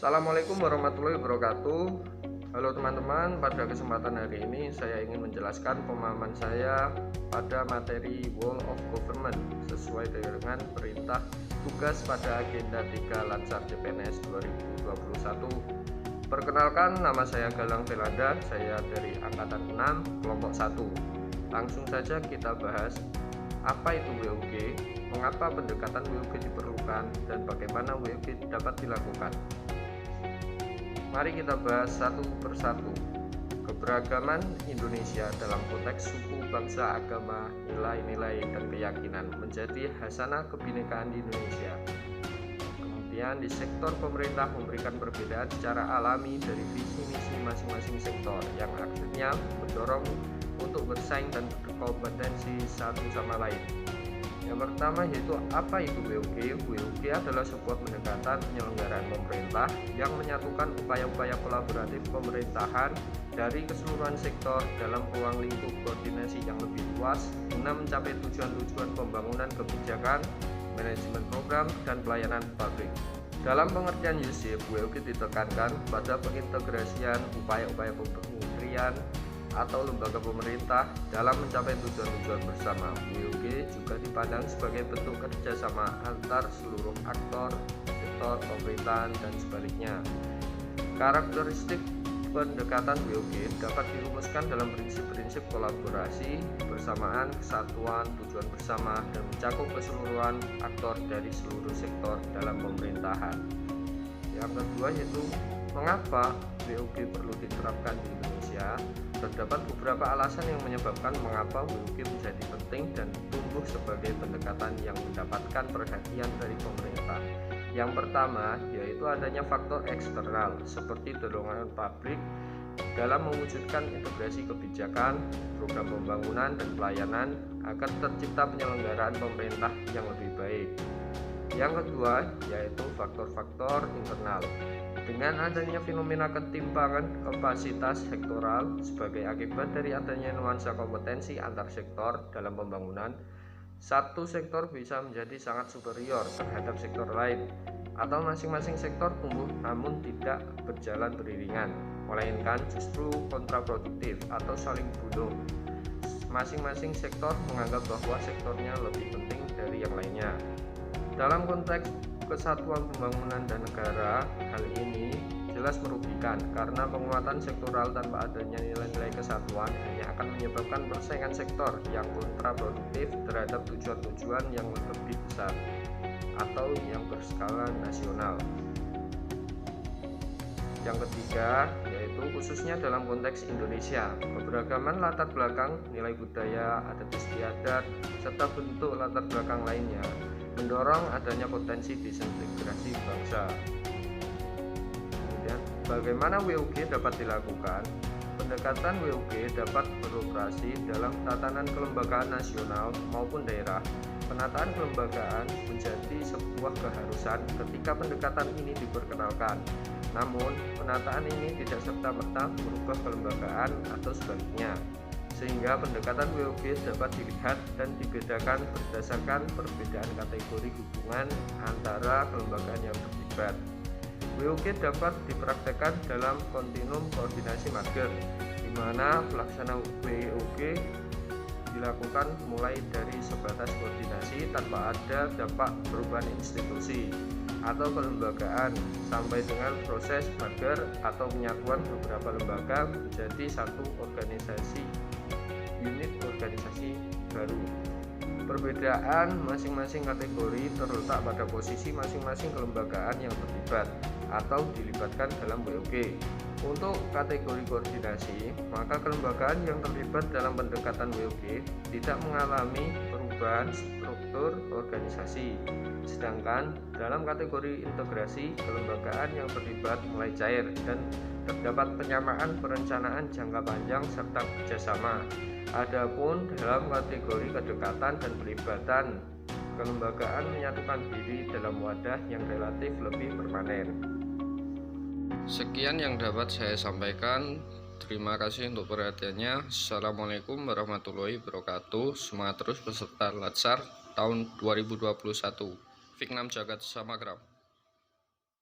Assalamualaikum warahmatullahi wabarakatuh. Halo teman-teman, pada kesempatan hari ini saya ingin menjelaskan pemahaman saya pada materi Whole of Government sesuai dengan perintah tugas pada agenda 3 Lansar CPNS 2021. Perkenalkan, nama saya Galang Velanda, saya dari angkatan 6 kelompok 1. Langsung saja kita bahas apa itu WUG, mengapa pendekatan WUG diperlukan, dan bagaimana WUG dapat dilakukan. Mari kita bahas satu persatu. Keberagaman Indonesia dalam konteks suku, bangsa, agama, nilai-nilai, dan keyakinan menjadi hasanah kebinekaan di Indonesia. Kemudian di sektor pemerintah memberikan perbedaan secara alami dari visi misi masing-masing sektor yang akhirnya mendorong untuk bersaing dan berkompetensi satu sama lain. Yang pertama yaitu apa itu WUG? WUG adalah sebuah pendekatan penyelenggaraan pemerintah yang menyatukan upaya-upaya kolaboratif pemerintahan dari keseluruhan sektor dalam ruang lingkup koordinasi yang lebih luas guna mencapai tujuan-tujuan pembangunan kebijakan, manajemen program, dan pelayanan publik. Dalam pengertian USIP, WUG ditekankan pada pengintegrasian upaya-upaya kementerian atau lembaga pemerintah dalam mencapai tujuan-tujuan bersama. WUG juga dipandang sebagai bentuk kerjasama antar seluruh aktor, sektor pemerintahan, dan sebaliknya. Karakteristik pendekatan WUG dapat dirumuskan dalam prinsip-prinsip kolaborasi, kebersamaan, kesatuan, tujuan bersama, dan mencakup keseluruhan aktor dari seluruh sektor dalam pemerintahan. Yang kedua yaitu mengapa WUG perlu diterapkan di Indonesia. Terdapat beberapa alasan yang menyebabkan mengapa WUG menjadi penting dan tumbuh sebagai pendekatan yang mendapatkan perhatian dari pemerintah. Yang pertama yaitu adanya faktor eksternal seperti dorongan publik dalam mewujudkan integrasi kebijakan, program pembangunan, dan pelayanan agar tercipta penyelenggaraan pemerintah yang lebih baik. Yang kedua yaitu faktor-faktor internal. Dengan adanya fenomena ketimpangan kapasitas sektoral sebagai akibat dari adanya nuansa kompetensi antar sektor dalam pembangunan, satu sektor bisa menjadi sangat superior terhadap sektor lain, atau masing-masing sektor tumbuh namun tidak berjalan beriringan, melainkan justru kontraproduktif atau saling bunuh. Masing-masing sektor menganggap bahwa sektornya lebih penting dari yang lainnya. Dalam konteks kesatuan pembangunan dan negara, hal ini jelas merugikan karena penguatan sektoral tanpa adanya nilai-nilai kesatuan hanya akan menyebabkan persaingan sektor yang kontraproduktif terhadap tujuan-tujuan yang lebih besar atau yang berskala nasional. Yang ketiga yaitu khususnya dalam konteks Indonesia, keberagaman latar belakang, nilai budaya, adat istiadat, serta bentuk latar belakang lainnya mendorong adanya potensi disintegrasi bangsa. Kemudian, bagaimana WUG dapat dilakukan? Pendekatan WUG dapat beroperasi dalam tatanan kelembagaan nasional maupun daerah. Penataan kelembagaan menjadi sebuah keharusan ketika pendekatan ini diperkenalkan. Namun, penataan ini tidak serta-merta merubah kelembagaan atau sebaliknya, sehingga pendekatan WUG dapat dilihat dan dibedakan berdasarkan perbedaan kategori hubungan antara kelembagaan yang terlibat. WUG dapat dipraktekkan dalam kontinum koordinasi mager, di mana pelaksana WUG dilakukan mulai dari sebatas koordinasi tanpa ada dampak perubahan institusi atau kelembagaan sampai dengan proses mager atau penyatuan beberapa lembaga menjadi satu organisasi, unit organisasi baru. Perbedaan masing-masing kategori terletak pada posisi masing-masing kelembagaan yang terlibat atau dilibatkan dalam WUG. Untuk kategori koordinasi, maka kelembagaan yang terlibat dalam pendekatan WUG tidak mengalami perubahan struktur organisasi. Sedangkan dalam kategori integrasi, kelembagaan yang terlibat mulai cair dan terdapat penyamaan perencanaan jangka panjang serta kerjasama. Adapun dalam kategori kedekatan dan pelibatan, kelembagaan menyatukan diri dalam wadah yang relatif lebih permanen. Sekian yang dapat saya sampaikan. Terima kasih untuk perhatiannya. Assalamualaikum warahmatullahi wabarakatuh. Semangat terus peserta Latsar tahun 2021. Fiknam Jagat Samagram.